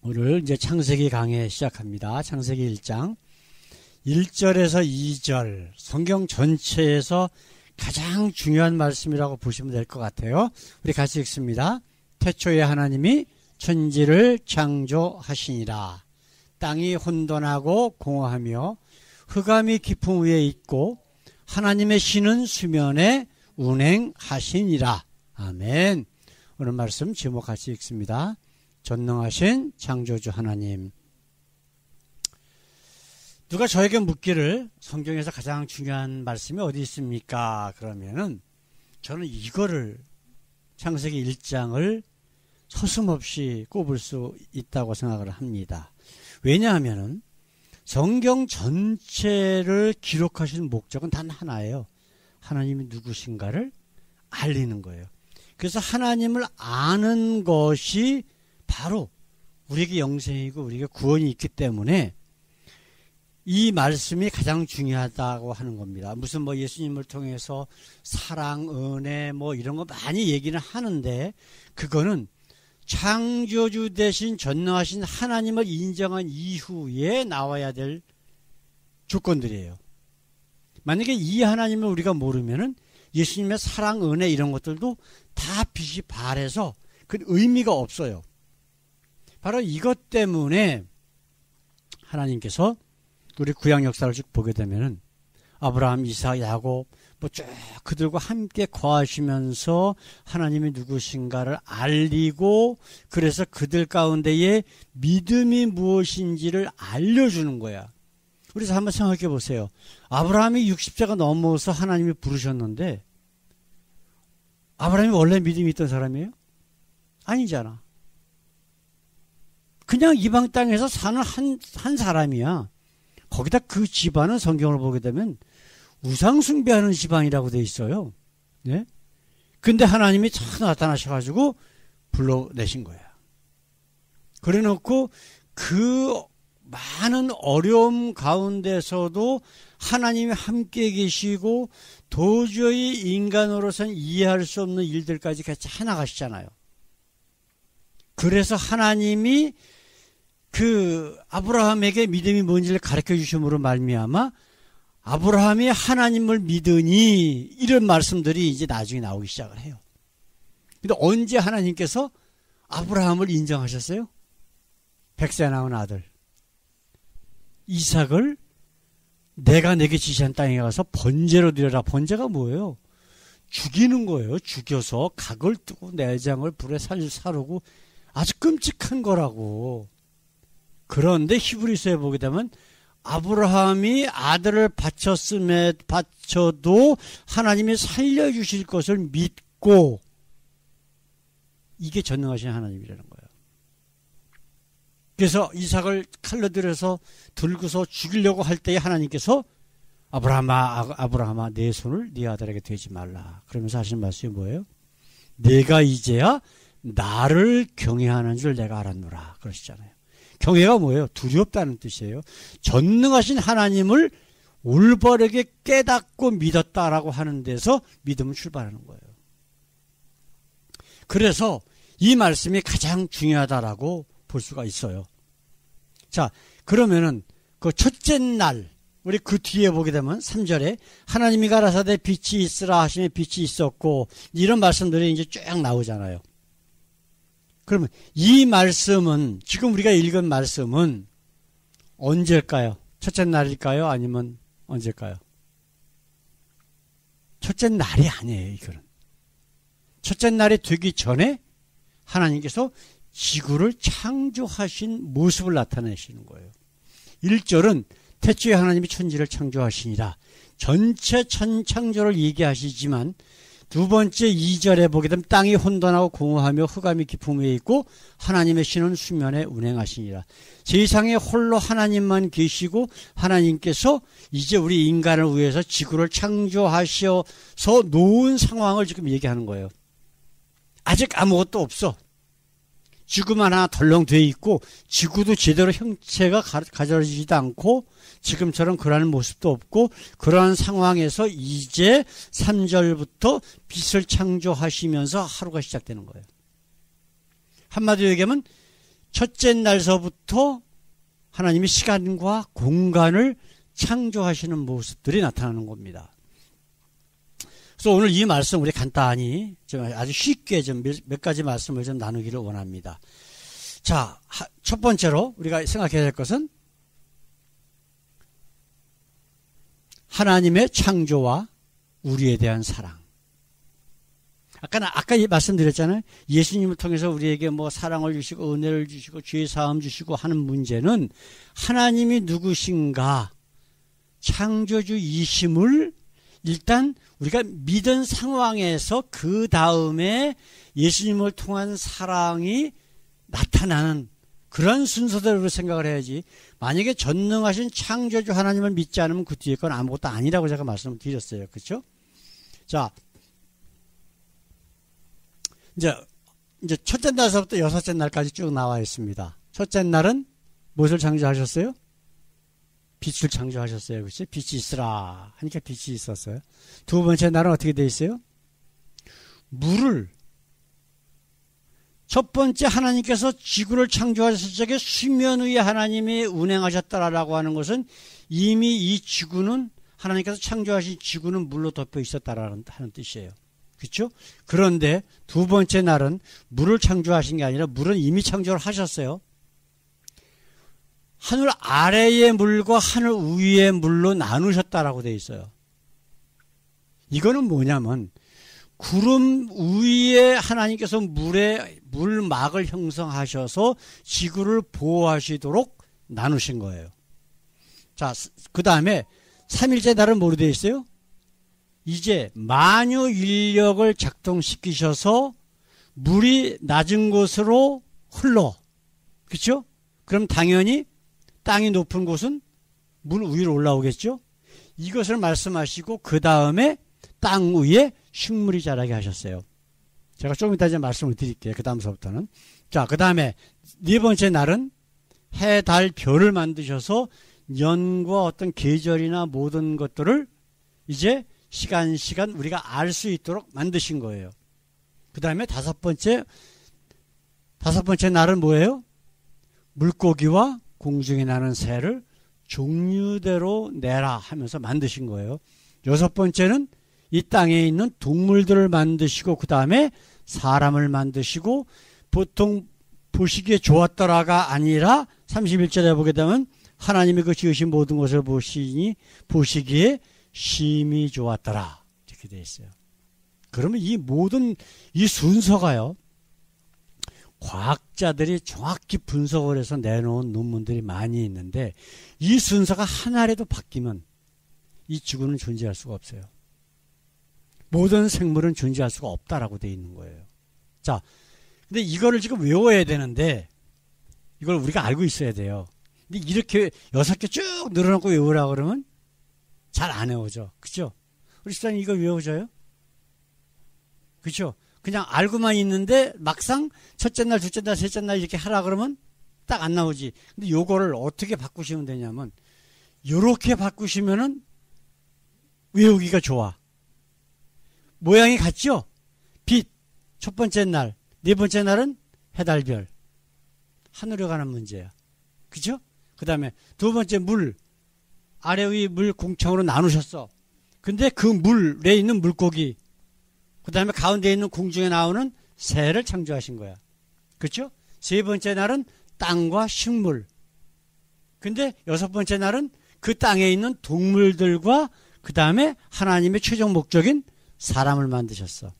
오늘 이제 창세기 강해 시작합니다. 창세기 1장 1절에서 2절 성경 전체에서 가장 중요한 말씀이라고 보시면 될 것 같아요. 우리 같이 읽습니다. 태초에 하나님이 천지를 창조하시니라. 땅이 혼돈하고 공허하며 흑암이 깊음 위에 있고 하나님의 신은 수면에 운행하시니라. 아멘. 오늘 말씀 제목 같이 읽습니다. 전능하신 창조주 하나님. 누가 저에게 묻기를 성경에서 가장 중요한 말씀이 어디 있습니까? 그러면은 저는 이거를 창세기 1장을 서슴없이 꼽을 수 있다고 생각을 합니다. 왜냐하면은 성경 전체를 기록하신 목적은 단 하나예요. 하나님이 누구신가를 알리는 거예요. 그래서 하나님을 아는 것이 바로 우리에게 영생이고 우리에게 구원이 있기 때문에 이 말씀이 가장 중요하다고 하는 겁니다. 무슨 예수님을 통해서 사랑, 은혜 이런 거 많이 얘기는 하는데 그거는 창조주 대신 전능하신 하나님을 인정한 이후에 나와야 될 조건들이에요. 만약에 이 하나님을 우리가 모르면은 예수님의 사랑, 은혜 이런 것들도 다 빛이 발해서 그 의미가 없어요. 바로 이것 때문에 하나님께서 우리 구약 역사를 쭉 보게 되면은 아브라함, 이삭, 야곱 쭉 그들과 함께 거하시면서 하나님이 누구신가를 알리고 그래서 그들 가운데에 믿음이 무엇인지를 알려주는 거야. 그래서 한번 생각해 보세요. 아브라함이 60세가 넘어서 하나님이 부르셨는데 아브라함이 원래 믿음이 있던 사람이에요? 아니잖아. 그냥 이방 땅에서 사는 한 사람이야. 거기다 그 집안은 성경을 보게 되면 우상 숭배하는 집안이라고 돼 있어요. 네? 근데 하나님이 참 나타나셔가지고 불러내신 거야. 그래 놓고 그 많은 어려움 가운데서도 하나님이 함께 계시고 도저히 인간으로서는 이해할 수 없는 일들까지 같이 해나가시잖아요. 그래서 하나님이 그 아브라함에게 믿음이 뭔지를 가르쳐 주심으로 말미암아 아브라함이 하나님을 믿으니 이런 말씀들이 이제 나중에 나오기 시작을 해요. 근데 언제 하나님께서 아브라함을 인정하셨어요? 100세 낳은 아들 이삭을 내가 내게 지시한 땅에 가서 번제로 드려라. 번제가 뭐예요? 죽이는 거예요. 죽여서 각을 뜨고 내장을 불에 사르고 아주 끔찍한 거라고. 그런데 히브리서에 보게 되면 아브라함이 아들을 바쳐도 하나님이 살려주실 것을 믿고 이게 전능하신 하나님이라는 거예요. 그래서 이삭을 칼로 들여서 들고서 죽이려고 할 때에 하나님께서 아브라함아 내 손을 네 아들에게 대지 말라. 그러면서 하시는 말씀이 뭐예요? 내가 이제야 나를 경외하는 줄 내가 알았노라. 그러시잖아요. 경외가 뭐예요? 두렵다는 뜻이에요. 전능하신 하나님을 올바르게 깨닫고 믿었다라고 하는 데서 믿음은 출발하는 거예요. 그래서 이 말씀이 가장 중요하다라고 볼 수가 있어요. 자, 그러면은 그 첫째 날 우리 그 뒤에 보게 되면 3절에 하나님이 가라사대 빛이 있으라 하시니 빛이 있었고 이런 말씀들이 이제 쭉 나오잖아요. 그러면 이 말씀은 지금 우리가 읽은 말씀은 언제일까요? 첫째 날일까요? 아니면 언제일까요? 첫째 날이 아니에요. 이거는 첫째 날이 되기 전에 하나님께서 지구를 창조하신 모습을 나타내시는 거예요. 1절은 태초에 하나님이 천지를 창조하시니라. 전체 창조를 얘기하시지만 두 번째 2절에 보게 되면 땅이 혼돈하고 공허하며 흑암이 깊음 위에 있고 하나님의 신은 수면에 운행하시니라. 세상에 홀로 하나님만 계시고 하나님께서 이제 우리 인간을 위해서 지구를 창조하셔서 놓은 상황을 지금 얘기하는 거예요. 아직 아무것도 없어. 지구만 하나 덜렁 돼 있고 지구도 제대로 형체가 가져지지도 않고 지금처럼 그러한 모습도 없고 그러한 상황에서 이제 3절부터 빛을 창조하시면서 하루가 시작되는 거예요. 한마디로 얘기하면 첫째 날서부터 하나님이 시간과 공간을 창조하시는 모습들이 나타나는 겁니다. 그래서 오늘 이 말씀 우리 간단히 좀 아주 쉽게 좀 몇 가지 말씀을 좀 나누기를 원합니다. 자, 첫 번째로 우리가 생각해야 될 것은 하나님의 창조와 우리에 대한 사랑. 아까 말씀드렸잖아요. 예수님을 통해서 우리에게 뭐 사랑을 주시고 은혜를 주시고 죄 사함 주시고 하는 문제는 하나님이 누구신가 창조주이심을 일단 우리가 믿은 상황에서 그 다음에 예수님을 통한 사랑이 나타나는 그런 순서대로 생각을 해야지. 만약에 전능하신 창조주 하나님을 믿지 않으면 그 뒤에 건 아무것도 아니라고 제가 말씀을 드렸어요. 그렇죠? 자, 이제 첫째 날서부터 여섯째 날까지 쭉 나와 있습니다. 첫째 날은 무엇을 창조하셨어요? 빛을 창조하셨어요. 그렇지? 빛이 있으라 하니까 빛이 있었어요. 두 번째 날은 어떻게 돼 있어요? 물을. 첫 번째 하나님께서 지구를 창조하셨을 적에 수면 위에 하나님이 운행하셨다라고 하는 것은 이미 이 지구는 하나님께서 창조하신 지구는 물로 덮여 있었다라는 뜻이에요. 그렇죠? 그런데 두 번째 날은 물을 창조하신 게 아니라 물은 이미 창조를 하셨어요. 하늘 아래의 물과 하늘 위의 물로 나누셨다라고 되어 있어요. 이거는 뭐냐면 구름 위에 하나님께서 물막을 형성하셔서 지구를 보호하시도록 나누신 거예요. 자, 그 다음에 3일째 날은 뭐로 되어 있어요? 이제 만유 인력을 작동시키셔서 물이 낮은 곳으로 흘러. 그렇죠? 그럼 당연히 땅이 높은 곳은 물 위로 올라오겠죠? 이것을 말씀하시고 그 다음에 땅 위에 식물이 자라게 하셨어요. 제가 조금 이따 이제 말씀을 드릴게요. 그 다음서부터는. 자, 그 다음에 네 번째 날은 해, 달, 별을 만드셔서 년과 어떤 계절이나 모든 것들을 이제 시간 우리가 알 수 있도록 만드신 거예요. 그 다음에 다섯 번째 날은 뭐예요? 물고기와 공중에 나는 새를 종류대로 내라 하면서 만드신 거예요. 여섯 번째는 이 땅에 있는 동물들을 만드시고 그 다음에 사람을 만드시고 보통 보시기에 좋았더라가 아니라 31절에 보게 되면 하나님이 그 지으신 모든 것을 보시기에 심히 좋았더라 이렇게 되어 있어요. 그러면 이 모든 이 순서가요. 과학자들이 정확히 분석을 해서 내놓은 논문들이 많이 있는데 이 순서가 하나라도 바뀌면 이 지구는 존재할 수가 없어요. 모든 생물은 존재할 수가 없다라고 되어 있는 거예요. 자, 근데 이거를 지금 외워야 되는데 이걸 우리가 알고 있어야 돼요. 근데 이렇게 6개 쭉 늘어놓고 외우라고 그러면 잘 안 외워져. 그죠? 우리 집사님 이거 외워져요? 그죠? 그냥 알고만 있는데 막상 첫째 날, 둘째 날, 셋째 날 이렇게 하라 그러면 딱 안 나오지. 근데 요거를 어떻게 바꾸시면 되냐면 요렇게 바꾸시면은 외우기가 좋아. 모양이 같죠? 빛, 첫 번째 날, 네 번째 날은 해달별. 하늘에 관한 문제야. 그죠? 그 다음에 두 번째 물, 아래 위 물 공청으로 나누셨어. 근데 그 물에 있는 물고기, 그 다음에 가운데 있는 공중에 나오는 새를 창조하신 거야. 그렇죠? 세 번째 날은 땅과 식물. 근데 여섯 번째 날은 그 땅에 있는 동물들과 그 다음에 하나님의 최종 목적인 사람을 만드셨어.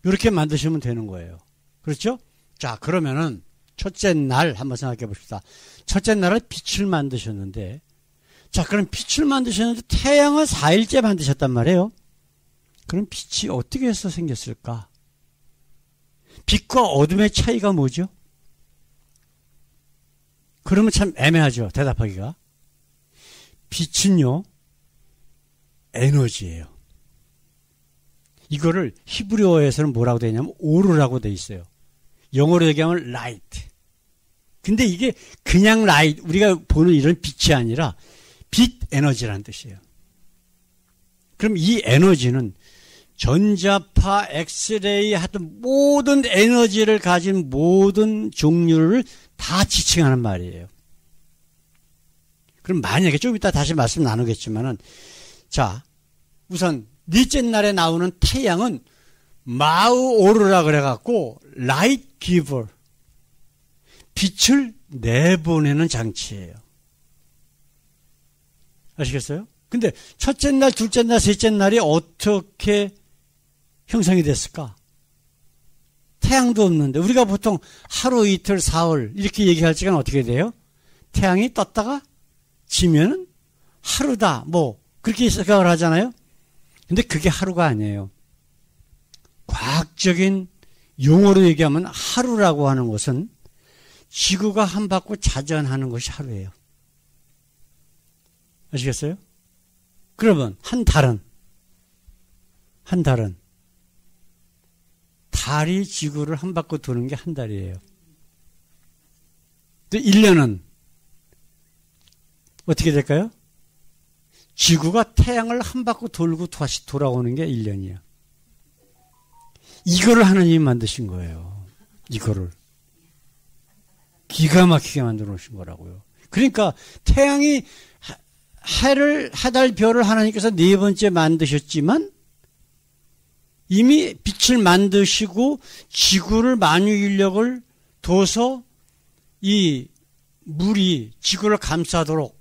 이렇게 만드시면 되는 거예요. 그렇죠? 자, 그러면은 첫째 날 한번 생각해 봅시다. 첫째 날은 빛을 만드셨는데, 자, 그럼 빛을 만드셨는데 태양을 4일째 만드셨단 말이에요. 그럼 빛이 어떻게 해서 생겼을까? 빛과 어둠의 차이가 뭐죠? 그러면 참 애매하죠. 대답하기가. 빛은요, 에너지예요. 이거를 히브리어에서는 뭐라고 되어 있냐면 오르라고 되어 있어요. 영어로 얘기하면 light. 근데 이게 그냥 light, 우리가 보는 이런 빛이 아니라 빛 에너지라는 뜻이에요. 그럼 이 에너지는 전자파, 엑스레이 하여튼 모든 에너지를 가진 모든 종류를 다 지칭하는 말이에요. 그럼 만약에 좀 이따 다시 말씀 나누겠지만은, 자, 우선 넷째 날에 나오는 태양은 마우오르라 그래갖고 라이트 기버, 빛을 내보내는 장치예요. 아시겠어요? 근데 첫째 날, 둘째 날, 셋째 날이 어떻게 형성이 됐을까? 태양도 없는데 우리가 보통 하루 이틀 사흘 이렇게 얘기할 시간 어떻게 돼요? 태양이 떴다가 지면은 하루다 뭐 그렇게 생각을 하잖아요. 근데 그게 하루가 아니에요. 과학적인 용어로 얘기하면 하루라고 하는 것은 지구가 한 바퀴 자전하는 것이 하루예요. 아시겠어요? 그러면 한 달은 달이 지구를 한 바퀴 도는 게 한 달이에요. 또 1년은 어떻게 될까요? 지구가 태양을 한 바퀴 돌고 다시 돌아오는 게 1년이에요. 이거를 하나님이 만드신 거예요. 이거를. 기가 막히게 만들어 놓으신 거라고요. 그러니까 태양이 해달, 별을 하나님께서 네 번째 만드셨지만 이미 빛을 만드시고 지구를 만유 인력을 둬서 이 물이 지구를 감싸도록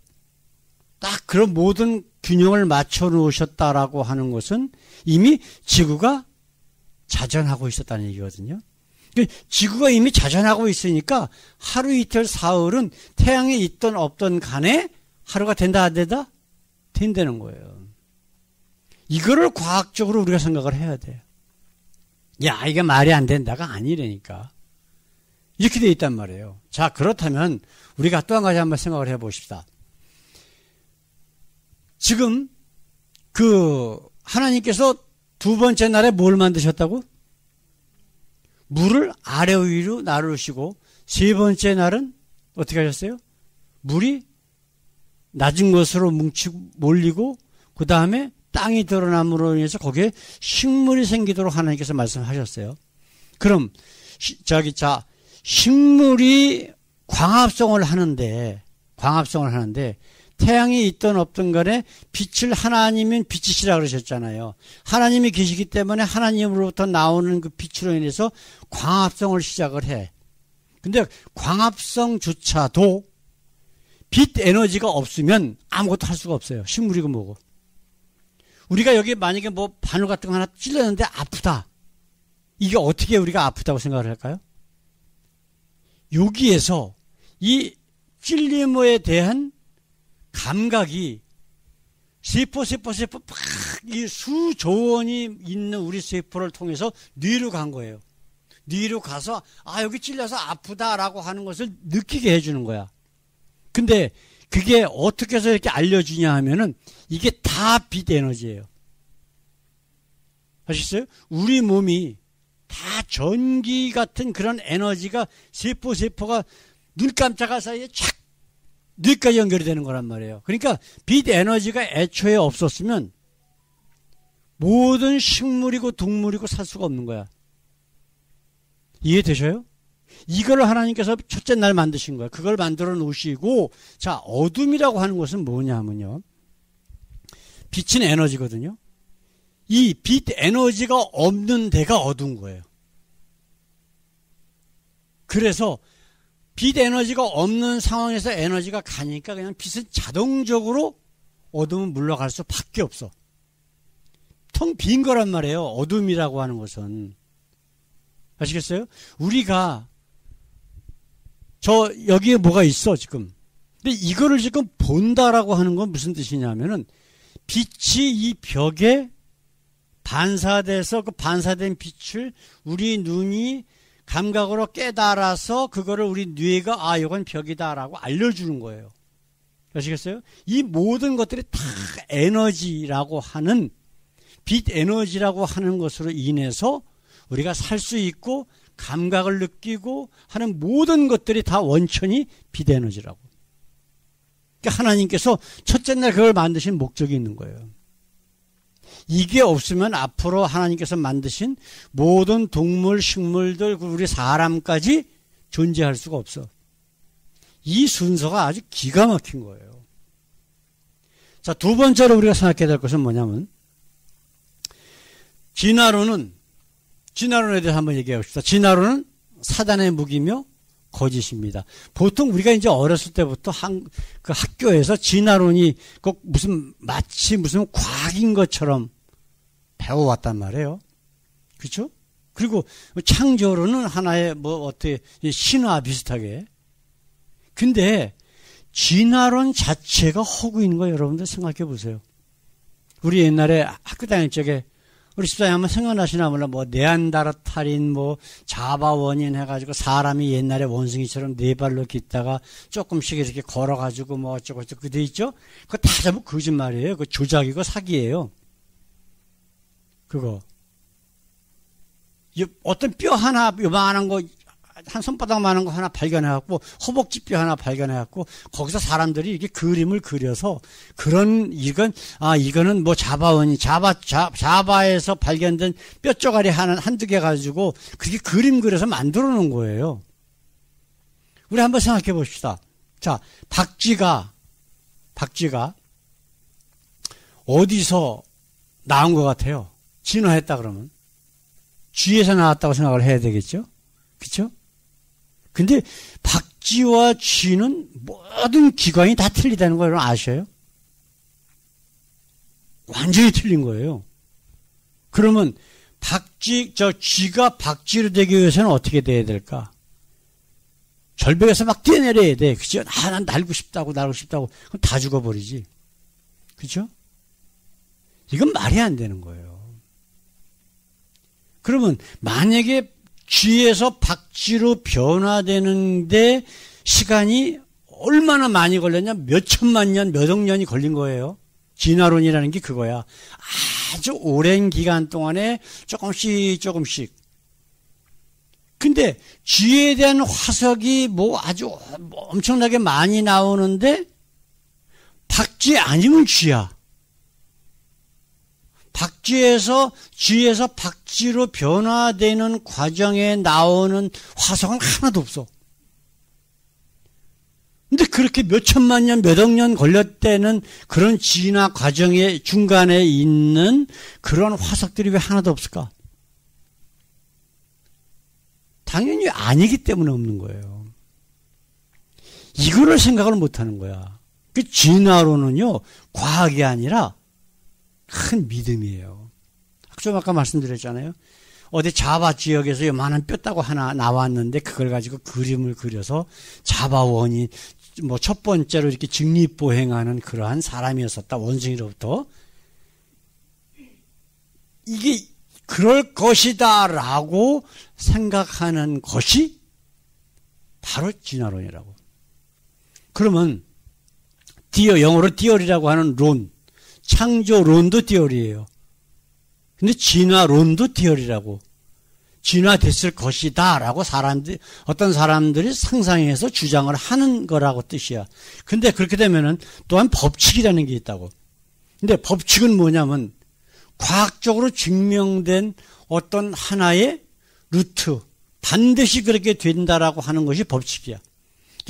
딱 그런 모든 균형을 맞춰 놓으셨다라고 하는 것은 이미 지구가 자전하고 있었다는 얘기거든요. 지구가 이미 자전하고 있으니까 하루 이틀 사흘은 태양이 있던 없던 간에 하루가 된다 안 된다? 된다는 거예요. 이거를 과학적으로 우리가 생각을 해야 돼요. 야, 이게 말이 안 된다가 아니라니까. 이렇게 돼 있단 말이에요. 자, 그렇다면 우리가 또 한 가지 한번 생각을 해봅시다. 지금 하나님께서 두 번째 날에 뭘 만드셨다고? 물을 아래 위로 나누시고 세 번째 날은 어떻게 하셨어요? 물이 낮은 것으로 몰리고 그 다음에 땅이 드러남으로 인해서 거기에 식물이 생기도록 하나님께서 말씀하셨어요. 그럼 식물이 광합성을 하는데 태양이 있든 없든 간에 빛을 하나님은 빛이시라 그러셨잖아요. 하나님이 계시기 때문에 하나님으로부터 나오는 그 빛으로 인해서 광합성을 시작을 해. 근데 광합성조차도 빛 에너지가 없으면 아무것도 할 수가 없어요. 식물이고 뭐고. 우리가 여기 만약에 뭐 바늘 같은 거 하나 찔렀는데 아프다. 이게 어떻게 우리가 아프다고 생각을 할까요? 여기에서 이 찔림에 대한 감각이 세포 이 수조원이 있는 우리 세포를 통해서 뇌로 간 거예요. 뇌로 가서 여기 찔려서 아프다라고 하는 것을 느끼게 해주는 거야. 근데 그게 어떻게 해서 이렇게 알려주냐 하면은 이게 다 빛 에너지예요. 아시겠어요? 우리 몸이 다 전기 같은 그런 에너지가 세포가 눈 깜짝할 사이에 촥 뇌까지 연결이 되는 거란 말이에요. 그러니까 빛 에너지가 애초에 없었으면 모든 식물이고 동물이고 살 수가 없는 거야. 이해되셔요? 이걸 하나님께서 첫째 날 만드신 거예요. 그걸 만들어 놓으시고, 자, 어둠이라고 하는 것은 뭐냐면요. 빛은 에너지거든요. 이 빛 에너지가 없는 데가 어두운 거예요. 그래서 빛 에너지가 없는 상황에서 에너지가 가니까 그냥 빛은 자동적으로 어둠은 물러갈 수밖에 없어. 텅 빈 거란 말이에요. 어둠이라고 하는 것은. 아시겠어요? 우리가 여기에 뭐가 있어 지금. 근데 이거를 지금 본다라고 하는 건 무슨 뜻이냐면은 빛이 이 벽에 반사돼서 그 반사된 빛을 우리 눈이 감각으로 깨달아서 그거를 우리 뇌가 이건 벽이다라고 알려주는 거예요. 아시겠어요? 이 모든 것들이 다 에너지라고 하는 빛 에너지라고 하는 것으로 인해서 우리가 살 수 있고 감각을 느끼고 하는 모든 것들이 다 원천이 빛 에너지라고. 그러니까 하나님께서 첫째 날 그걸 만드신 목적이 있는 거예요. 이게 없으면 앞으로 하나님께서 만드신 모든 동물, 식물들, 우리 사람까지 존재할 수가 없어. 이 순서가 아주 기가 막힌 거예요. 자, 두 번째로 우리가 생각해야 될 것은 뭐냐면, 진화론에 대해서 한번 얘기해 봅시다. 진화론은 사단의 무기며 거짓입니다. 보통 우리가 이제 어렸을 때부터 그 학교에서 진화론이 꼭 마치 무슨 과학인 것처럼 배워왔단 말이에요. 그렇죠? 그리고 창조론은 하나의 어떻게 신화 비슷하게. 근데 진화론 자체가 허구인 거 여러분들 생각해 보세요. 우리 옛날에 학교 다닐 적에 우리 집사님 한번 생각나시나 몰라. 네안데르탈인, 자바 원인 해가지고 사람이 옛날에 원숭이처럼 네 발로 깃다가 조금씩 이렇게 걸어가지고 어쩌고저쩌고 돼 있죠? 그거 다 전부 거짓말이에요. 그거 조작이고 사기예요. 그거. 어떤 뼈 하나, 요만한 거, 한 손바닥만한 거 하나 발견해갖고, 허벅지 뼈 하나 발견해갖고, 거기서 사람들이 이렇게 그림을 그려서, 이거는 자바에서 발견된 뼈 쪼가리 한두 개 가지고, 그렇게 그림 그려서 만들어 놓은 거예요. 우리 한번 생각해 봅시다. 자, 박쥐가 어디서 나온 것 같아요? 진화했다 그러면. 쥐에서 나왔다고 생각을 해야 되겠죠? 그쵸? 근데 박쥐와 쥐는 모든 기관이 다 틀리다는 걸 아셔요? 완전히 틀린 거예요. 그러면 쥐가 박쥐로 되기 위해서는 어떻게 돼야 될까? 절벽에서 막 뛰어내려야 돼. 그죠? 난 날고 싶다고. 그럼 다 죽어버리지. 그죠? 이건 말이 안 되는 거예요. 그러면 만약에 쥐에서 박쥐로 변화되는데 시간이 얼마나 많이 걸렸냐? 몇 천만 년, 몇 억 년이 걸린 거예요. 진화론이라는 게 그거야. 아주 오랜 기간 동안에 조금씩. 근데 쥐에 대한 화석이 아주 엄청나게 많이 나오는데 박쥐 아니면 쥐야. 쥐에서 박쥐로 변화되는 과정에 나오는 화석은 하나도 없어. 근데 그렇게 몇 천만 년, 몇 억 년 걸렸다는 그런 진화 과정의 중간에 있는 그런 화석들이 왜 하나도 없을까? 당연히 아니기 때문에 없는 거예요. 이거를 생각을 못 하는 거야. 그 진화론은요, 과학이 아니라 큰 믿음이에요. 좀 아까 말씀드렸잖아요. 어디 자바 지역에서 요만한 뼈다구 하나 나왔는데 그걸 가지고 그림을 그려서 자바원이 첫 번째로 이렇게 직립보행하는 그러한 사람이었었다. 원숭이로부터. 이게 그럴 것이다 라고 생각하는 것이 바로 진화론이라고. 그러면 영어로 디어리라고 하는 론, 창조론도 디어리예요. 근데 진화론도 디어리라고. 진화됐을 것이다 라고 어떤 사람들이 상상해서 주장을 하는 거라고 뜻이야. 근데 그렇게 되면은 또한 법칙이라는 게 있다고. 근데 법칙은 뭐냐면 과학적으로 증명된 어떤 하나의 루트, 반드시 그렇게 된다라고 하는 것이 법칙이야.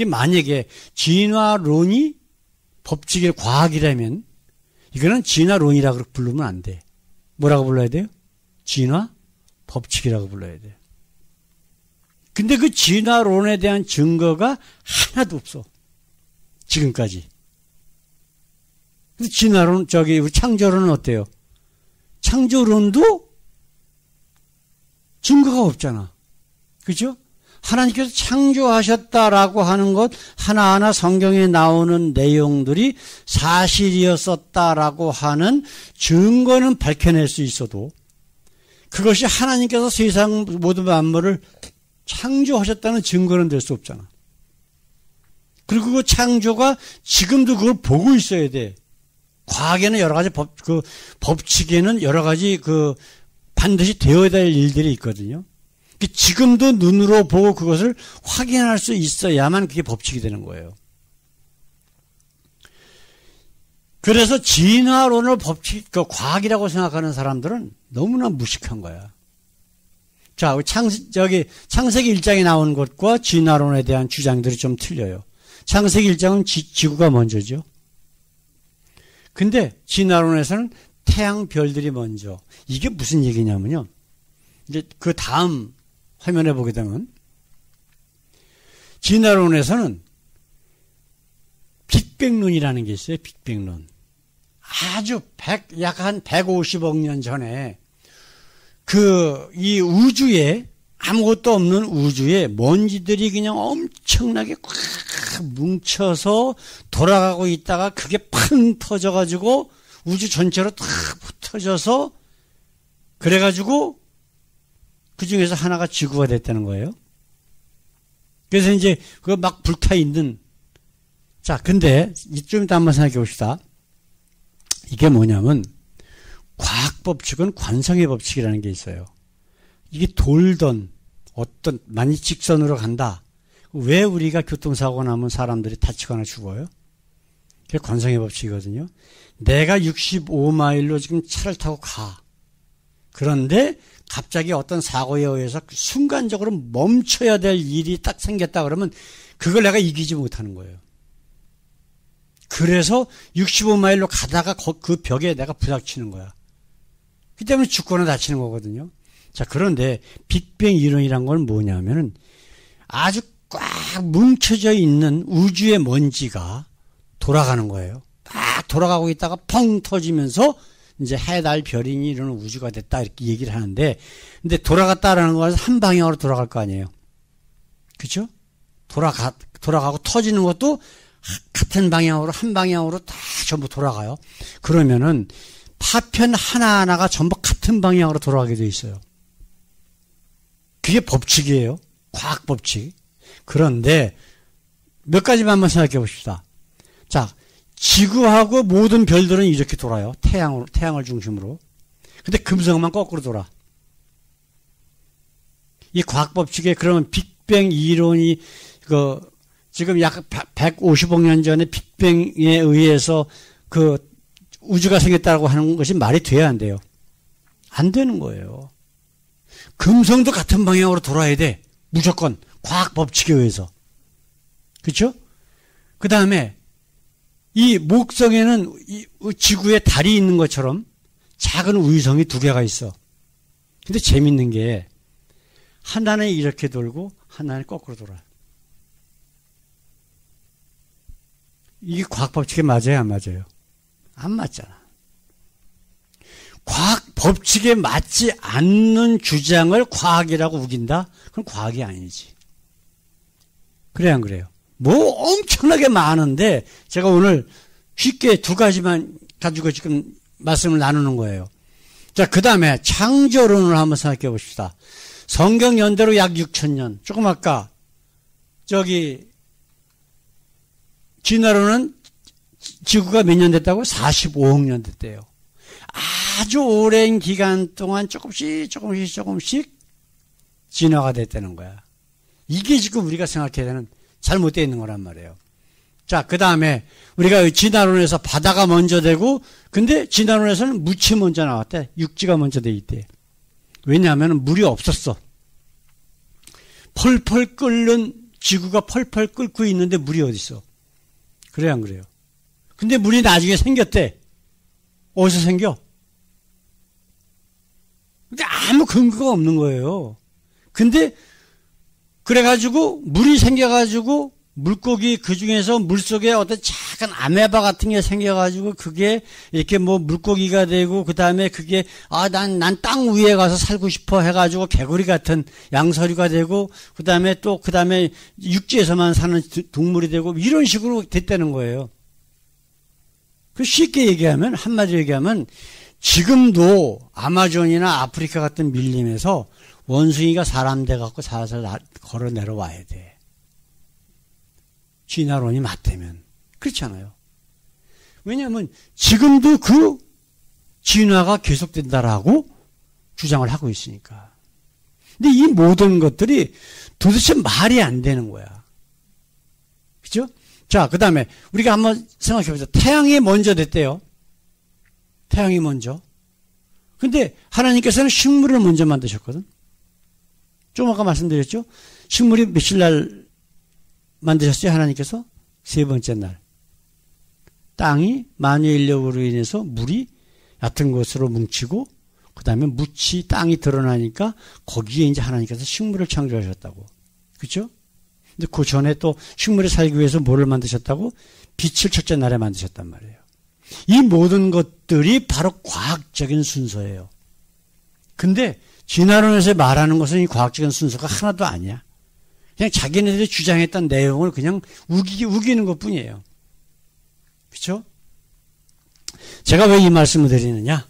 만약에 진화론이 법칙의 과학이라면 이거는 진화론이라고 부르면 안 돼. 뭐라고 불러야 돼요? 진화 법칙이라고 불러야 돼요. 근데 그 진화론에 대한 증거가 하나도 없어. 지금까지. 근데 진화론, 우리 창조론은 어때요? 창조론도 증거가 없잖아. 그죠? 하나님께서 창조하셨다라고 하는 것 하나하나 성경에 나오는 내용들이 사실이었었다라고 하는 증거는 밝혀낼 수 있어도 그것이 하나님께서 세상 모든 만물을 창조하셨다는 증거는 될 수 없잖아. 그리고 그 창조가 지금도 그걸 보고 있어야 돼. 과학에는 여러 가지 법칙에는 여러 가지 반드시 되어야 될 일들이 있거든요. 지금도 눈으로 보고 그것을 확인할 수 있어야만 그게 법칙이 되는 거예요. 그래서 진화론을 법칙, 과학이라고 생각하는 사람들은 너무나 무식한 거야. 자, 창세기 1장에 나온 것과 진화론에 대한 주장들이 좀 틀려요. 창세기 1장은 지구가 먼저죠. 근데 진화론에서는 태양, 별들이 먼저. 이게 무슨 얘기냐면요. 이제 그 다음 화면에 보게 되면 진화론에서는 빅뱅론이라는 게 있어요. 빅뱅론. 아주 약 한 150억 년 전에 이 우주에 아무것도 없는 우주에 먼지들이 그냥 엄청나게 꽉 뭉쳐서 돌아가고 있다가 그게 팡 터져가지고 우주 전체로 탁 흩어져서 그래가지고 그 중에서 하나가 지구가 됐다는 거예요. 그래서 이제 그거 막 불타 있는. 자, 근데 좀 이따 한번 생각해 봅시다. 이게 뭐냐면 과학 법칙은 관성의 법칙이라는 게 있어요. 이게 돌던 어떤 만약 직선으로 간다. 왜 우리가 교통사고 나면 사람들이 다치거나 죽어요? 그게 관성의 법칙이거든요. 내가 65마일로 지금 차를 타고 가. 그런데 갑자기 어떤 사고에 의해서 순간적으로 멈춰야 될 일이 딱 생겼다 그러면 그걸 내가 이기지 못하는 거예요. 그래서 65마일로 가다가 그 벽에 내가 부닥치는 거야. 그 때문에 죽거나 다치는 거거든요. 자, 그런데 빅뱅 이론이란 건 뭐냐면은 아주 꽉 뭉쳐져 있는 우주의 먼지가 돌아가는 거예요. 딱 돌아가고 있다가 펑 터지면서 이제 해, 달, 별이니 이런 우주가 됐다 이렇게 얘기를 하는데, 근데 돌아갔다라는 것은 한 방향으로 돌아갈 거 아니에요. 그렇죠? 돌아가고 터지는 것도 같은 방향으로 한 방향으로 다 전부 돌아가요. 그러면은 파편 하나하나가 전부 같은 방향으로 돌아가게 돼 있어요. 그게 법칙이에요. 과학 법칙. 그런데 몇 가지만 한번 생각해 봅시다. 자, 지구하고 모든 별들은 이렇게 돌아요. 태양을 중심으로. 근데 금성만 거꾸로 돌아. 이 과학 법칙에 그러면 빅뱅 이론이 지금 약 150억 년 전에 빅뱅에 의해서 우주가 생겼다고 하는 것이 말이 돼야 안 돼요? 안 되는 거예요. 금성도 같은 방향으로 돌아야 돼. 무조건 과학 법칙에 의해서. 그렇죠? 그 다음에 이 목성에는 지구에 달이 있는 것처럼 작은 위성이 2개가 있어. 근데 재밌는 게 하나는 이렇게 돌고 하나는 거꾸로 돌아요. 이게 과학 법칙에 맞아요, 안 맞아요? 안 맞잖아. 과학 법칙에 맞지 않는 주장을 과학이라고 우긴다? 그건 과학이 아니지. 그래, 안 그래요? 뭐 엄청나게 많은데 제가 오늘 쉽게 2가지만 가지고 지금 말씀을 나누는 거예요. 자, 그 다음에 창조론을 한번 생각해 봅시다. 성경 연대로 약 6,000년. 조금 아까 진화론은 지구가 몇 년 됐다고? 45억 년 됐대요. 아주 오랜 기간 동안 조금씩 진화가 됐다는 거야. 이게 지금 우리가 생각해야 되는 잘못되어 있는 거란 말이에요. 자, 그 다음에 우리가 진화론에서 바다가 먼저 되고, 근데 진화론에서는 무치 먼저 나왔대. 육지가 먼저 돼 있대. 왜냐하면 물이 없었어. 펄펄 끓는 지구가 펄펄 끓고 있는데 물이 어디 있어? 그래, 안 그래요? 근데 물이 나중에 생겼대. 어디서 생겨? 근데 아무 근거가 없는 거예요. 근데 그래가지고 물이 생겨가지고 물고기 그 중에서 물속에 어떤 작은 아메바 같은 게 생겨가지고 그게 이렇게 뭐 물고기가 되고 그 다음에 그게 난 땅 위에 가서 살고 싶어 해가지고 개구리 같은 양서류가 되고 그 다음에 육지에서만 사는 동물이 되고 이런 식으로 됐다는 거예요. 그 쉽게 얘기하면 한마디로 얘기하면 지금도 아마존이나 아프리카 같은 밀림에서 원숭이가 사람 돼갖고 살살 걸어 내려와야 돼. 진화론이 맞다면. 그렇잖아요. 왜냐하면 지금도 그 진화가 계속된다라고 주장을 하고 있으니까. 근데 이 모든 것들이 도대체 말이 안 되는 거야. 그죠? 자, 그 다음에 우리가 한번 생각해보자. 태양이 먼저 됐대요. 태양이 먼저. 근데 하나님께서는 식물을 먼저 만드셨거든. 좀 아까 말씀드렸죠? 식물이 며칠 날 만드셨어요? 하나님께서? 세 번째 날. 땅이 만유의 인력으로 인해서 물이 얕은 곳으로 뭉치고 그 다음에 묻이 땅이 드러나니까 거기에 이제 하나님께서 식물을 창조하셨다고. 그렇죠? 근데 그 전에 또 식물이 살기 위해서 뭐를 만드셨다고? 빛을 첫째 날에 만드셨단 말이에요. 이 모든 것들이 바로 과학적인 순서예요. 근데 진화론에서 말하는 것은 이 과학적인 순서가 하나도 아니야. 그냥 자기네들이 주장했던 내용을 그냥 우기는 것뿐이에요. 그렇죠? 제가 왜 이 말씀을 드리느냐?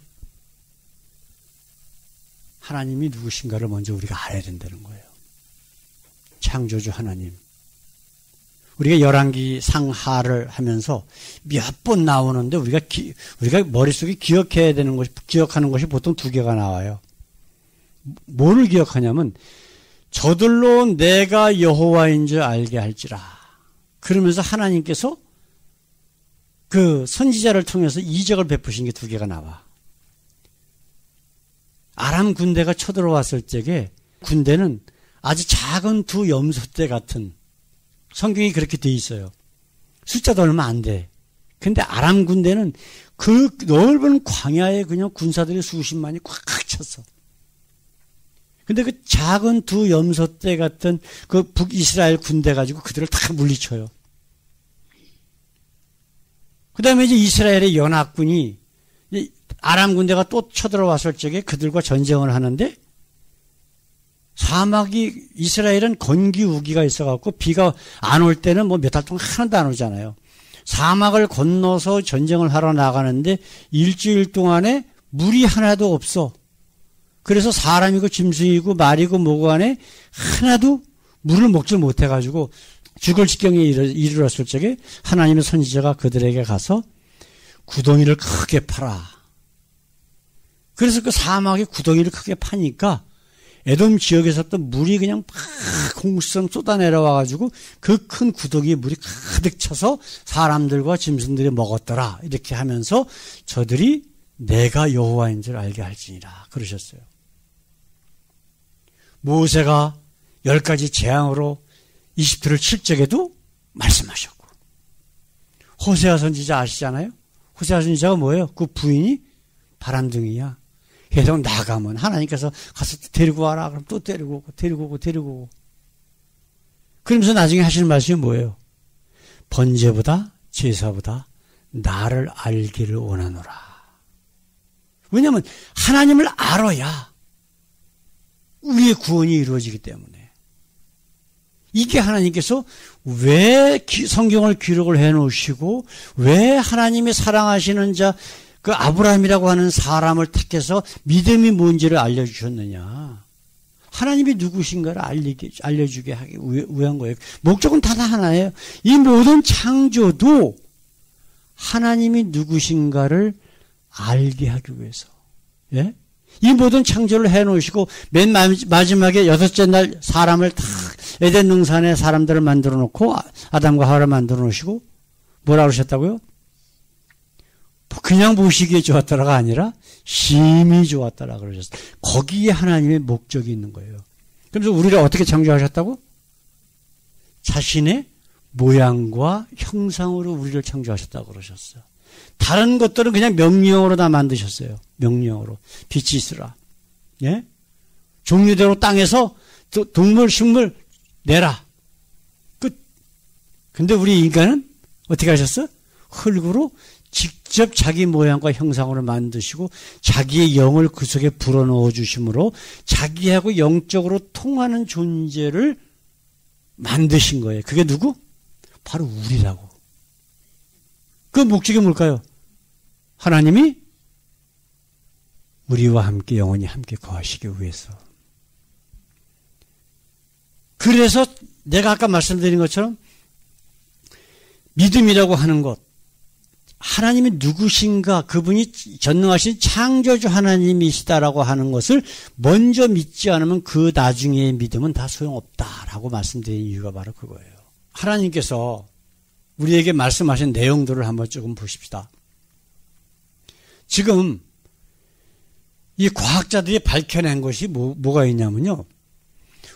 하나님이 누구신가를 먼저 우리가 알아야 된다는 거예요. 창조주 하나님. 우리가 열왕기 상하를 하면서 몇 번 나오는데 우리가 머릿속에 기억하는 것이 보통 두 개가 나와요. 뭐를 기억하냐면 저들로 내가 여호와인 줄 알게 할지라. 그러면서 하나님께서 그 선지자를 통해서 이적을 베푸신 게 두 개가 나와. 아람 군대가 쳐들어왔을 적에 군대는 아주 작은 두 염소떼 같은, 성경이 그렇게 돼 있어요. 숫자도 얼마 안 돼. 근데 아람 군대는 그 넓은 광야에 그냥 군사들이 수십만이 꽉 찼어. 근데 그 작은 두 염소떼 같은 그 북이스라엘 군대 가지고 그들을 다 물리쳐요. 그 다음에 이제 이스라엘의 연합군이 아람 군대가 또 쳐들어왔을 적에 그들과 전쟁을 하는데 사막이, 이스라엘은 건기우기가 있어갖고 비가 안 올 때는 뭐 몇 달 동안 하나도 안 오잖아요. 사막을 건너서 전쟁을 하러 나가는데 일주일 동안에 물이 하나도 없어. 그래서 사람이고 짐승이고 말이고 뭐고 간에 하나도 물을 먹질 못해가지고 죽을 지경에 이르렀을 적에 하나님의 선지자가 그들에게 가서 구덩이를 크게 파라. 그래서 그 사막에 구덩이를 크게 파니까 에돔 지역에서부터 물이 그냥 막 공수성 쏟아내려와가지고 그 큰 구덩이에 물이 가득 차서 사람들과 짐승들이 먹었더라. 이렇게 하면서 저들이 내가 여호와인 줄 알게 할지니라. 그러셨어요. 모세가 10가지 재앙으로 이집트를 칠 적에도 말씀하셨고, 호세아 선지자 아시잖아요? 호세아 선지자가 뭐예요? 그 부인이 바람둥이야. 계속 나가면 하나님께서 가서 데리고 와라. 그럼 또 데리고 오고, 데리고 오고, 데리고 오고. 그러면서 나중에 하시는 말씀이 뭐예요? 번제보다 제사보다 나를 알기를 원하노라. 왜냐하면 하나님을 알아야 우리의 구원이 이루어지기 때문에. 이게 하나님께서 왜 성경을 기록을 해놓으시고 왜 하나님이 사랑하시는 자 그 아브라함이라고 하는 사람을 택해서 믿음이 뭔지를 알려주셨느냐. 하나님이 누구신가를 알려주게 하기 위한 거예요. 목적은 단 하나예요. 이 모든 창조도 하나님이 누구신가를 알게 하기 위해서. 예? 이 모든 창조를 해놓으시고 맨 마지막에 6째 날 사람을 다 에덴 동산에 사람들을 만들어 놓고 아담과 하와를 만들어 놓으시고 뭐라고 그러셨다고요? 그냥 보시기에 좋았더라가 아니라 심히 좋았더라 그러셨어요. 거기에 하나님의 목적이 있는 거예요. 그래서 우리를 어떻게 창조하셨다고? 자신의 모양과 형상으로 우리를 창조하셨다고 그러셨어요. 다른 것들은 그냥 명령으로 다 만드셨어요. 명령으로. 빛이 있으라. 예? 종류대로 땅에서 동물, 식물 내라. 끝. 근데 우리 인간은 어떻게 하셨어? 흙으로 직접 자기 모양과 형상으로 만드시고 자기의 영을 그 속에 불어넣어 주심으로 자기하고 영적으로 통하는 존재를 만드신 거예요. 그게 누구? 바로 우리라고. 그 목적이 뭘까요? 하나님이 우리와 함께 영원히 함께 거하시기 위해서. 그래서 내가 아까 말씀드린 것처럼 믿음이라고 하는 것, 하나님이 누구신가, 그분이 전능하신 창조주 하나님이시다라고 하는 것을 먼저 믿지 않으면 그 나중에의 믿음은 다 소용없다라고 말씀드린 이유가 바로 그거예요. 하나님께서 우리에게 말씀하신 내용들을 한번 조금 보십시다. 지금 이 과학자들이 밝혀낸 것이 뭐가 있냐면요.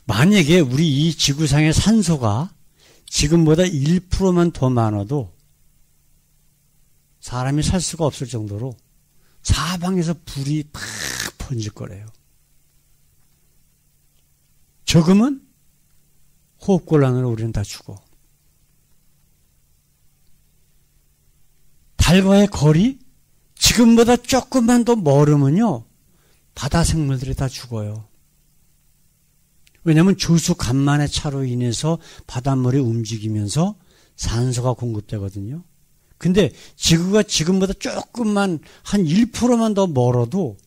만약에 우리 이 지구상의 산소가 지금보다 1%만 더 많아도 사람이 살 수가 없을 정도로 사방에서 불이 팍 번질 거래요. 적으면 호흡곤란으로 우리는 다 죽어. 달과의 거리 지금보다 조금만 더 멀으면요 바다 생물들이 다 죽어요. 왜냐하면 조수 간만의 차로 인해서 바닷물이 움직이면서 산소가 공급되거든요. 근데 지구가 지금보다 조금만 한 1%만 더 멀어도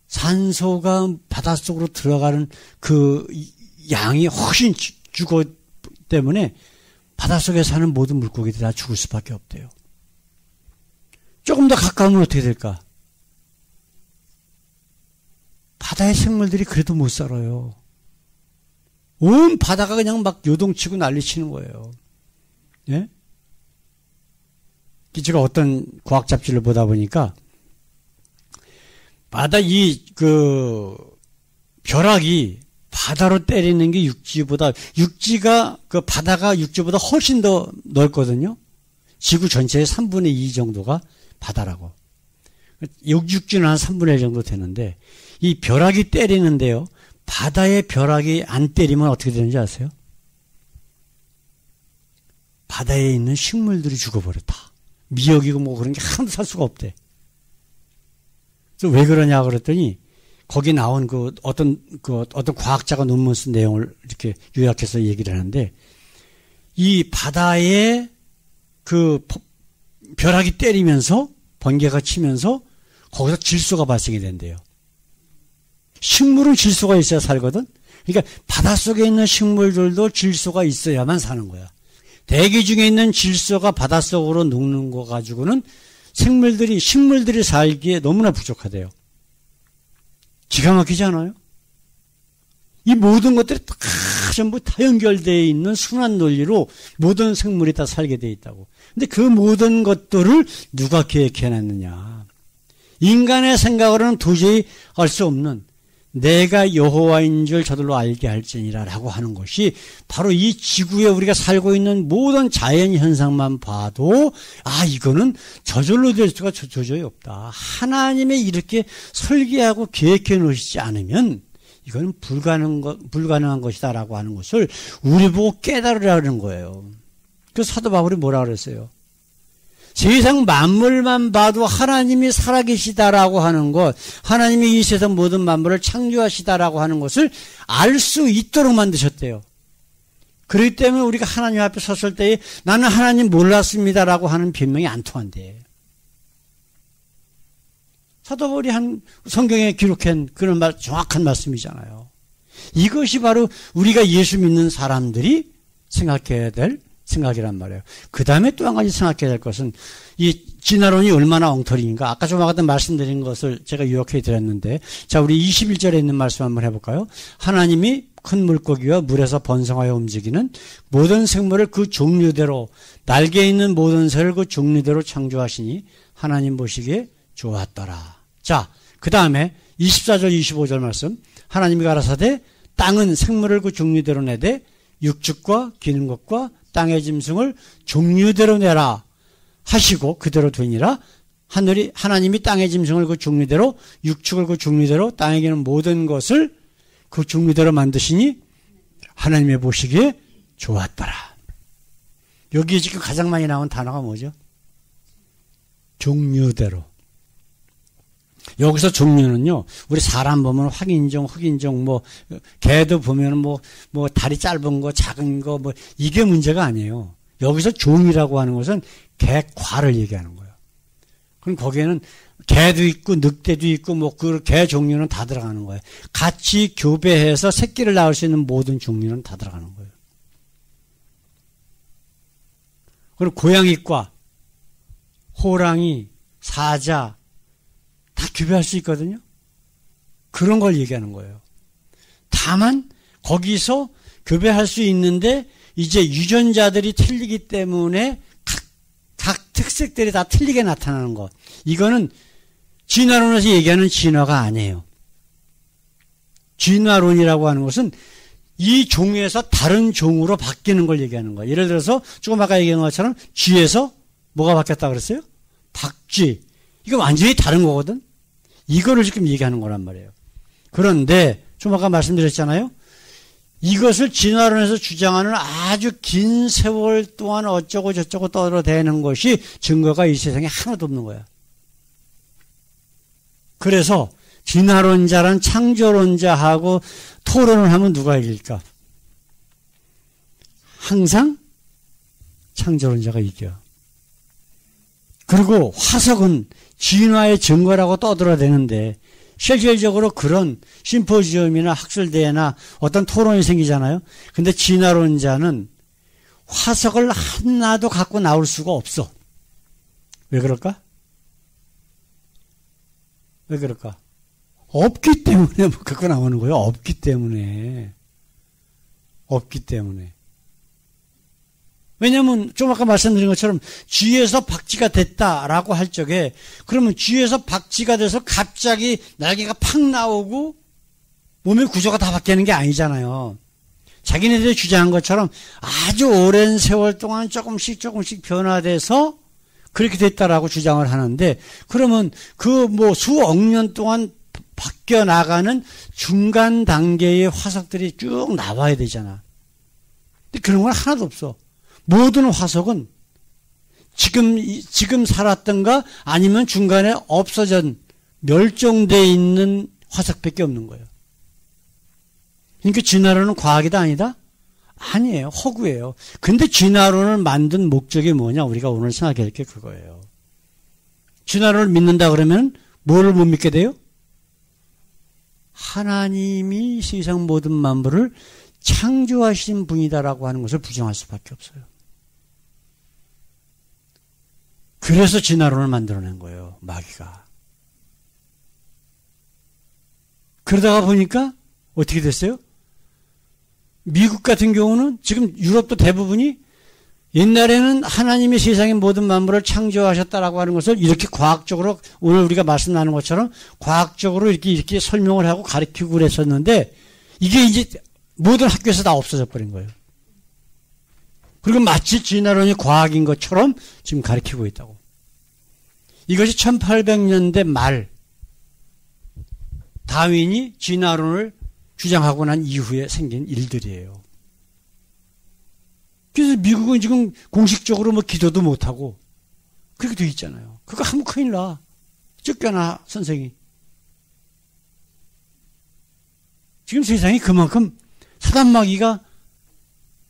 산소가 바닷속으로 들어가는 그 양이 훨씬 죽어 때문에 바닷속에 사는 모든 물고기들이 다 죽을 수밖에 없대요. 조금 더 가까우면 어떻게 될까? 바다의 생물들이 그래도 못 살아요. 온 바다가 그냥 막 요동치고 난리치는 거예요. 예? 제가 어떤 과학 잡지를 보다 보니까 바다 벼락이 바다로 때리는 게 육지가 바다가 육지보다 훨씬 더 넓거든요. 지구 전체의 3분의 2 정도가 바다라고. 육지는 한 3분의 1 정도 되는데 이 벼락이 때리는데요. 바다의 벼락이 안 때리면 어떻게 되는지 아세요? 바다에 있는 식물들이 죽어버렸다. 미역이고 뭐 그런 게 하나도 살 수가 없대. 그래서 왜 그러냐 그랬더니 거기 나온 어떤 과학자가 논문 쓴 내용을 이렇게 요약해서 얘기를 하는데 이 바다에 벼락이 때리면서 번개가 치면서 거기서 질소가 발생이 된대요. 식물은 질소가 있어야 살거든. 그러니까 바닷속에 있는 식물들도 질소가 있어야만 사는 거야. 대기 중에 있는 질소가 바닷속으로 녹는 거 가지고는 식물들이 살기에 너무나 부족하대요. 기가 막히지 않아요? 이 모든 것들이 다 전부 다 연결되어 있는 순환 논리로 모든 생물이 다 살게 되어 있다고. 근데 그 모든 것들을 누가 계획해놨느냐. 인간의 생각으로는 도저히 알 수 없는 내가 여호와인 줄 저들로 알게 할지니라 라고 하는 것이 바로 이 지구에 우리가 살고 있는 모든 자연 현상만 봐도 이거는 저절로 될 수가 도저히 없다. 하나님이 이렇게 설계하고 계획해 놓으시지 않으면 이건 불가능한 것이다 라고 하는 것을 우리 보고 깨달으라는 거예요. 그래서 사도 바울이 뭐라 그랬어요? 세상 만물만 봐도 하나님이 살아계시다라고 하는 것, 하나님이 이 세상 모든 만물을 창조하시다라고 하는 것을 알 수 있도록 만드셨대요. 그렇기 때문에 우리가 하나님 앞에 섰을 때에 나는 하나님 몰랐습니다라고 하는 변명이 안 통한대. 사도 바울이 성경에 기록한 그런 정확한 말씀이잖아요. 이것이 바로 우리가 예수 믿는 사람들이 생각해야 될 생각이란 말이에요. 그 다음에 또 한 가지 생각해야 될 것은 이 진화론이 얼마나 엉터리인가. 아까 좀 아까 말씀드린 것을 제가 요약해 드렸는데, 자, 우리 21절에 있는 말씀 한번 해볼까요? 하나님이 큰 물고기와 물에서 번성하여 움직이는 모든 생물을 그 종류대로, 날개 있는 모든 새를 그 종류대로 창조하시니 하나님 보시기에 좋았더라. 자, 그 다음에 24절 25절 말씀. 하나님이 가라사대 땅은 생물을 그 종류대로 내되 육축과 기는 것과 땅의 짐승을 종류대로 내라 하시고 그대로 되니라. 하나님이 땅의 짐승을 그 종류대로, 육축을 그 종류대로, 땅에 기는 모든 것을 그 종류대로 만드시니 하나님의 보시기에 좋았더라. 여기 지금 가장 많이 나온 단어가 뭐죠? 종류대로. 여기서 종류는요, 우리 사람 보면 확인종, 흑인종, 개도 보면 다리 짧은 거, 작은 거, 이게 문제가 아니에요. 여기서 종이라고 하는 것은 개과를 얘기하는 거예요. 그럼 거기에는 개도 있고, 늑대도 있고, 그 개 종류는 다 들어가는 거예요. 같이 교배해서 새끼를 낳을 수 있는 모든 종류는 다 들어가는 거예요. 그리고 고양이과, 호랑이, 사자, 다 교배할 수 있거든요. 그런 걸 얘기하는 거예요. 다만 거기서 교배할 수 있는데 이제 유전자들이 틀리기 때문에 각 특색들이 다 틀리게 나타나는 것. 이거는 진화론에서 얘기하는 진화가 아니에요. 진화론이라고 하는 것은 이 종에서 다른 종으로 바뀌는 걸 얘기하는 거예요. 예를 들어서 조금 아까 얘기한 것처럼 쥐에서 뭐가 바뀌었다 그랬어요? 박쥐. 이거 완전히 다른 거거든. 이거를 지금 얘기하는 거란 말이에요. 그런데 좀 아까 말씀드렸잖아요. 이것을 진화론에서 주장하는 아주 긴 세월 동안 어쩌고 저쩌고 떠들어대는 것이 증거가 이 세상에 하나도 없는 거야. 그래서 진화론자란 창조론자하고 토론을 하면 누가 이길까? 항상 창조론자가 이겨. 그리고 화석은 진화의 증거라고 떠들어대는데 실질적으로 그런 심포지엄이나 학술대회나 어떤 토론이 생기잖아요. 근데 진화론자는 화석을 하나도 갖고 나올 수가 없어. 왜 그럴까? 왜 그럴까? 없기 때문에 갖고 나오는 거예요. 없기 때문에. 없기 때문에. 왜냐면 좀 아까 말씀드린 것처럼 쥐에서 박쥐가 됐다라고 할 적에 그러면 쥐에서 박쥐가 돼서 갑자기 날개가 팍 나오고 몸의 구조가 다 바뀌는 게 아니잖아요. 자기네들이 주장한 것처럼 아주 오랜 세월 동안 조금씩 변화돼서 그렇게 됐다라고 주장을 하는데 그러면 그 뭐 수억 년 동안 바뀌어 나가는 중간 단계의 화석들이 쭉 나와야 되잖아. 근데 그런 건 하나도 없어. 모든 화석은 지금 살았던가 아니면 중간에 없어진 멸종되어 있는 화석밖에 없는 거예요. 그러니까 진화론은 과학이다 아니다? 아니에요. 허구예요. 근데 진화론을 만든 목적이 뭐냐? 우리가 오늘 생각해야 할 게 그거예요. 진화론을 믿는다 그러면 뭐를 못 믿게 돼요? 하나님이 세상 모든 만물을 창조하신 분이다라고 하는 것을 부정할 수밖에 없어요. 그래서 진화론을 만들어낸 거예요. 마귀가. 그러다가 보니까 어떻게 됐어요? 미국 같은 경우는 지금 유럽도 대부분이 옛날에는 하나님이 세상의 모든 만물을 창조하셨다라고 하는 것을 이렇게 과학적으로 오늘 우리가 말씀 나눈 것처럼 과학적으로 이렇게 설명을 하고 가르치고 그랬었는데 이게 이제 모든 학교에서 다 없어져 버린 거예요. 그리고 마치 진화론이 과학인 것처럼 지금 가르치고 있다고. 이것이 1800년대 말 다윈이 진화론을 주장하고 난 이후에 생긴 일들이에요. 그래서 미국은 지금 공식적으로 뭐 기도도 못하고 그렇게 돼 있잖아요. 그거 하면 큰일 나. 쫓겨나 선생이. 지금 세상이 그만큼 사단마귀가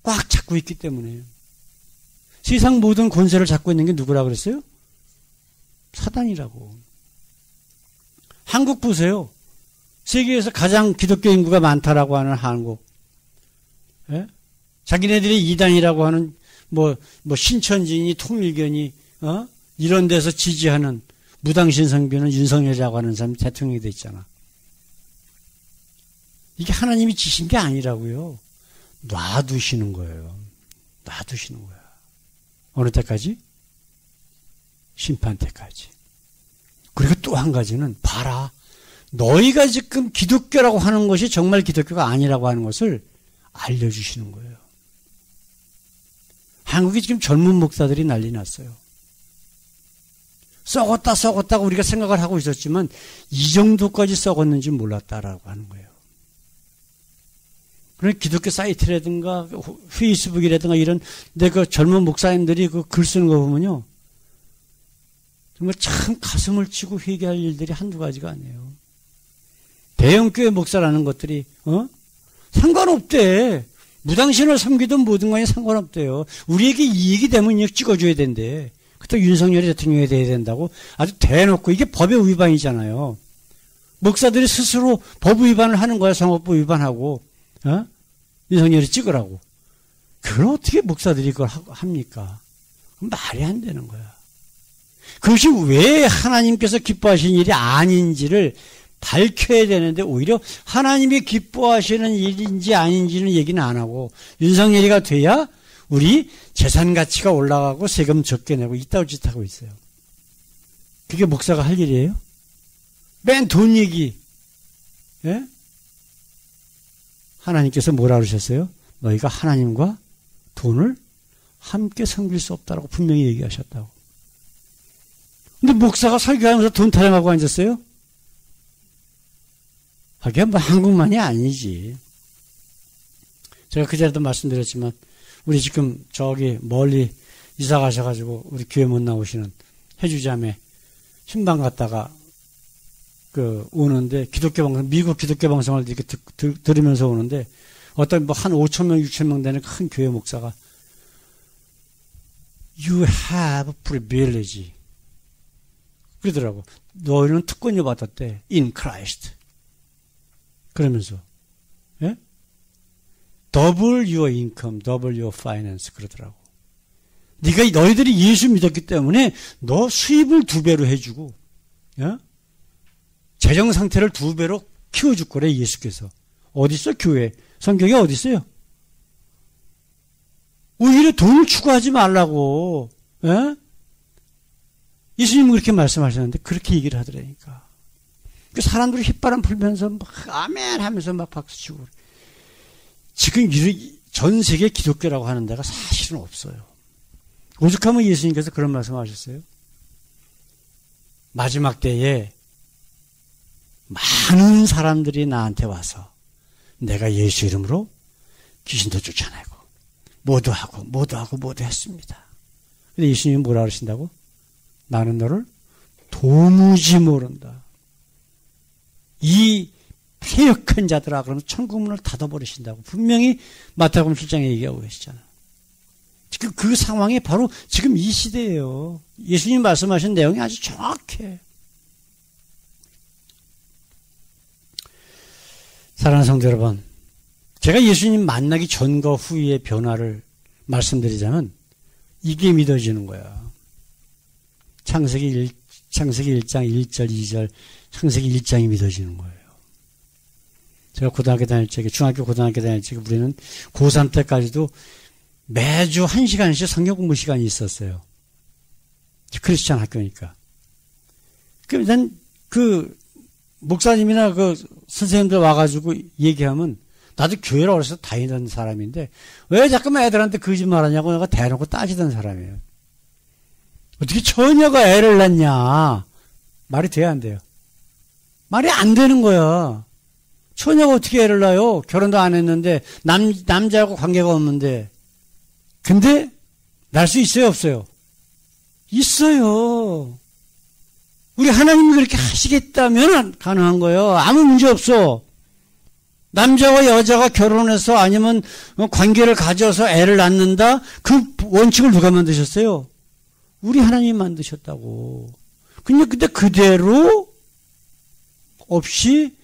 꽉 잡고 있기 때문에 세상 모든 권세를 잡고 있는 게 누구라고 그랬어요? 사단이라고. 한국 보세요. 세계에서 가장 기독교 인구가 많다라고 하는 한국. 예? 자기네들이 이단이라고 하는 뭐 신천지니 통일교니 이런 데서 지지하는 무당신성교는 윤석열이라고 하는 사람이 대통령이 돼 있잖아. 이게 하나님이 지신 게 아니라고요. 놔두시는 거예요. 놔두시는 거야. 어느 때까지? 심판 때까지. 그리고 또 한 가지는 봐라. 너희가 지금 기독교라고 하는 것이 정말 기독교가 아니라고 하는 것을 알려주시는 거예요. 한국에 지금 젊은 목사들이 난리 났어요. 썩었다고 우리가 생각을 하고 있었지만 이 정도까지 썩었는지 몰랐다라고 하는 거예요. 그래서 기독교 사이트라든가 페이스북이라든가 이런 데 그 젊은 목사님들이 그 글 쓰는 거 보면요. 정말 참 가슴을 치고 회개할 일들이 한두 가지가 아니에요. 대형교회 목사라는 것들이 상관없대. 무당신을 섬기든 뭐든 간에 상관없대요. 우리에게 이익이 되면 이거 찍어줘야 된대. 그때 윤석열이 대통령이 돼야 된다고 아주 대놓고 이게 법의 위반이잖아요. 목사들이 스스로 법 위반을 하는 거야. 성업법 위반하고 윤석열이 찍으라고. 그걸 어떻게 목사들이 그걸 합니까? 말이 안 되는 거야. 그것이 왜 하나님께서 기뻐하신 일이 아닌지를 밝혀야 되는데 오히려 하나님이 기뻐하시는 일인지 아닌지는 얘기는 안 하고 윤석열이가 돼야 우리 재산 가치가 올라가고 세금 적게 내고 이따위 짓 하고 있어요. 그게 목사가 할 일이에요? 맨 돈 얘기. 예? 하나님께서 뭐라 그러셨어요? 너희가 하나님과 돈을 함께 섬길 수 없다라고 분명히 얘기하셨다고. 근데 목사가 설교하면서 돈 타령하고 앉았어요? 하긴 뭐 한국만이 아니지. 제가 그 자리도 말씀드렸지만 우리 지금 저기 멀리 이사 가셔가지고 우리 교회 못 나오시는 해주자매 신방 갔다가 오는데 기독교 방송, 미국 기독교 방송을 이렇게 들으면서 오는데 어떤 뭐 한 5천 명, 6천 명 되는 큰 교회 목사가 You have privilege. 그러더라고. 너희는 특권을 받았대. In Christ. 그러면서 예? Double your income, double your finance 그러더라고. 너희들이 예수 믿었기 때문에 너 수입을 2배로 해주고 예? 재정 상태를 2배로 키워줄 거래 예수께서. 어디 있어 교회? 성경에 어디 있어요? 오히려 돈을 추구하지 말라고. 예? 예수님은 그렇게 말씀하셨는데 그렇게 얘기를 하더라니까. 사람들이 휘바람 불면서 막 아멘 하면서 막 박수치고. 지금 전 세계 기독교라고 하는 데가 사실은 없어요. 오죽하면 예수님께서 그런 말씀하셨어요. 마지막 때에 많은 사람들이 나한테 와서 내가 예수 이름으로 귀신도 쫓아내고 모두 했습니다. 근데 예수님이 뭐라 그러신다고? 나는 너를 도무지 모른다. 이 패역한 자들아 그러면 천국문을 닫아버리신다고 분명히 마태복음 7장에 얘기하고 계시잖아. 지금 그 상황이 바로 지금 이 시대예요. 예수님 말씀하신 내용이 아주 정확해. 사랑하는 성도 여러분, 제가 예수님 만나기 전과 후의 변화를 말씀드리자면 이게 믿어지는 거야. 창세기 1장 1절 2절 창세기 1장이 믿어지는 거예요. 제가 고등학교 다닐 적에 중학교 고등학교 다닐 적에 우리는 고3 때까지도 매주 1시간씩 성경 공부 시간이 있었어요. 크리스찬 학교니까. 그럼 그 목사님이나 그 선생님들 와가지고 얘기하면 나도 교회를 어려서 다니던 사람인데 왜 자꾸만 애들한테 거짓말하냐고 내가 대놓고 따지던 사람이에요. 어떻게 처녀가 애를 낳냐. 말이 돼야 안 돼요. 말이 안 되는 거야. 처녀가 어떻게 애를 낳아요? 결혼도 안 했는데 남자하고 관계가 없는데. 근데 날 수 있어요 없어요? 있어요. 우리 하나님이 그렇게 하시겠다면 가능한 거예요. 아무 문제 없어. 남자와 여자가 결혼해서 아니면 관계를 가져서 애를 낳는다? 그 원칙을 누가 만드셨어요? 우리 하나님이 만드셨다고. 근데 그대로 없이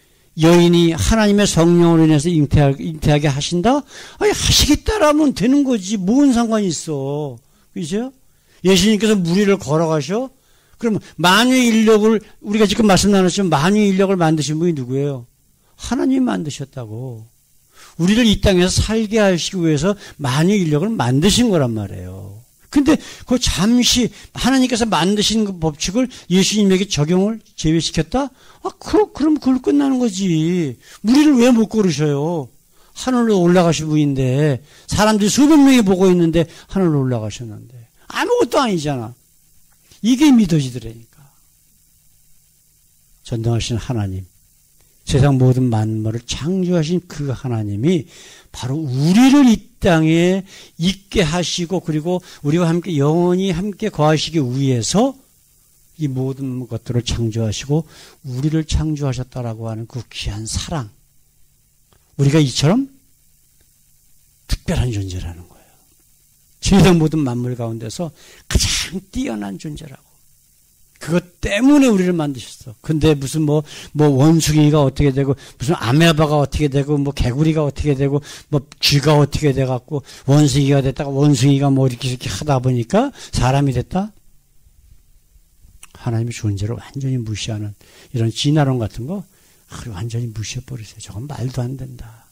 여인이 하나님의 성령으로 인해서 잉태하게 하신다? 아니, 하시겠다라면 되는 거지. 뭔 상관이 있어. 그죠? 예수님께서 무리를 걸어가셔? 그러면 만유의 인력을, 우리가 지금 말씀 나눴지만 만유의 인력을 만드신 분이 누구예요? 하나님이 만드셨다고. 우리를 이 땅에서 살게 하시기 위해서 만유의 인력을 만드신 거란 말이에요. 근데 그 잠시 하나님께서 만드신 그 법칙을 예수님에게 적용을 제외시켰다? 그럼 그걸로 끝나는 거지. 무리를 왜 못 걸으셔요? 하늘로 올라가신 분인데, 사람들이 수백 명이 보고 있는데, 하늘로 올라가셨는데. 아무것도 아니잖아. 이게 믿어지더라니까. 전능하신 하나님, 세상 모든 만물을 창조하신 그 하나님이 바로 우리를 이 땅에 있게 하시고 그리고 우리와 함께 영원히 함께 거하시기 위해서 이 모든 것들을 창조하시고 우리를 창조하셨다라고 하는 그 귀한 사랑. 우리가 이처럼 특별한 존재라는 거예요. 세상 모든 만물 가운데서 가장 뛰어난 존재라고. 그것 때문에 우리를 만드셨어. 근데 무슨 뭐 원숭이가 어떻게 되고, 무슨 아메바가 어떻게 되고, 뭐 개구리가 어떻게 되고, 뭐 쥐가 어떻게 돼갖고, 원숭이가 됐다가 원숭이가 뭐 이렇게 하다 보니까 사람이 됐다? 하나님의 존재를 완전히 무시하는 이런 진화론 같은 거, 완전히 무시해버리세요. 저건 말도 안 된다.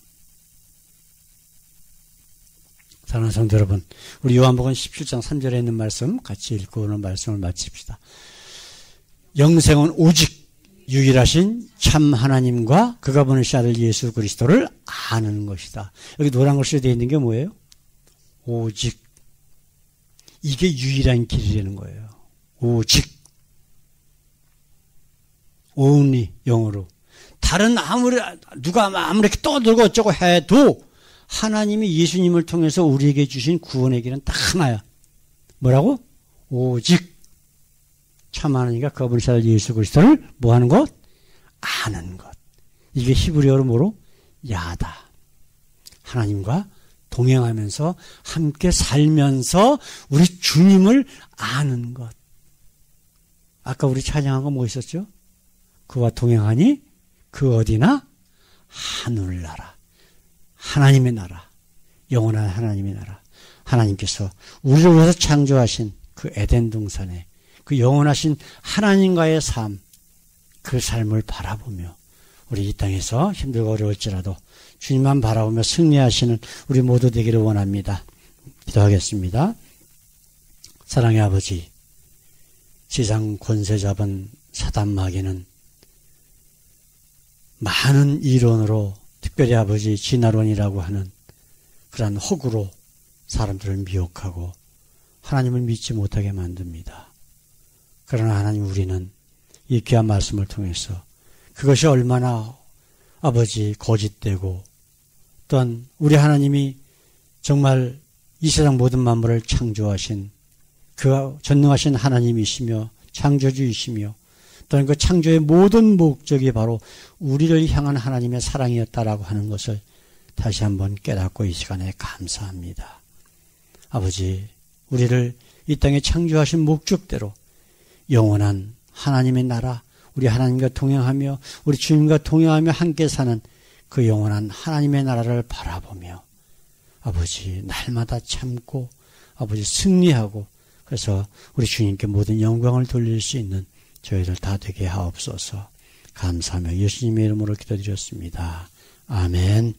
사랑하는 성도 여러분, 우리 요한복음 17장 3절에 있는 말씀 같이 읽고 오늘 말씀을 마칩시다. 영생은 오직 유일하신 참 하나님과 그가 보내신 아들 예수 그리스도를 아는 것이다. 여기 노란 글씨로 되어 있는 게 뭐예요? 오직. 이게 유일한 길이라는 거예요. 오직. only 영어로. 다른 누가 아무리 떠들고 어쩌고 해도 하나님이 예수님을 통해서 우리에게 주신 구원의 길은 딱 하나야. 뭐라고? 오직 참 하나님과 그가 보내신 아들 예수 그리스도를 뭐 하는 것? 아는 것. 이게 히브리어로 뭐로? 야다. 하나님과 동행하면서 함께 살면서 우리 주님을 아는 것. 아까 우리 찬양한 거 뭐 있었죠? 그와 동행하니 그 어디나 하늘나라. 하나님의 나라. 영원한 하나님의 나라. 하나님께서 우리를 위해서 창조하신 그 에덴 동산에 그 영원하신 하나님과의 삶, 그 삶을 바라보며 우리 이 땅에서 힘들고 어려울지라도 주님만 바라보며 승리하시는 우리 모두 되기를 원합니다. 기도하겠습니다. 사랑의 아버지, 세상 권세 잡은 사단 마귀는 많은 이론으로, 특별히 아버지 진화론이라고 하는 그러한 허구로 사람들을 미혹하고 하나님을 믿지 못하게 만듭니다. 그러나 하나님, 우리는 이 귀한 말씀을 통해서 그것이 얼마나 아버지 거짓되고 또한 우리 하나님이 정말 이 세상 모든 만물을 창조하신 그 전능하신 하나님이시며 창조주이시며 또한 그 창조의 모든 목적이 바로 우리를 향한 하나님의 사랑이었다라고 하는 것을 다시 한번 깨닫고 이 시간에 감사합니다. 아버지, 우리를 이 땅에 창조하신 목적대로 영원한 하나님의 나라, 우리 하나님과 동행하며 우리 주님과 동행하며 함께 사는 그 영원한 하나님의 나라를 바라보며 아버지, 날마다 참고 아버지 승리하고 그래서 우리 주님께 모든 영광을 돌릴 수 있는 저희들 다 되게 하옵소서. 감사하며 예수님의 이름으로 기도드렸습니다. 아멘.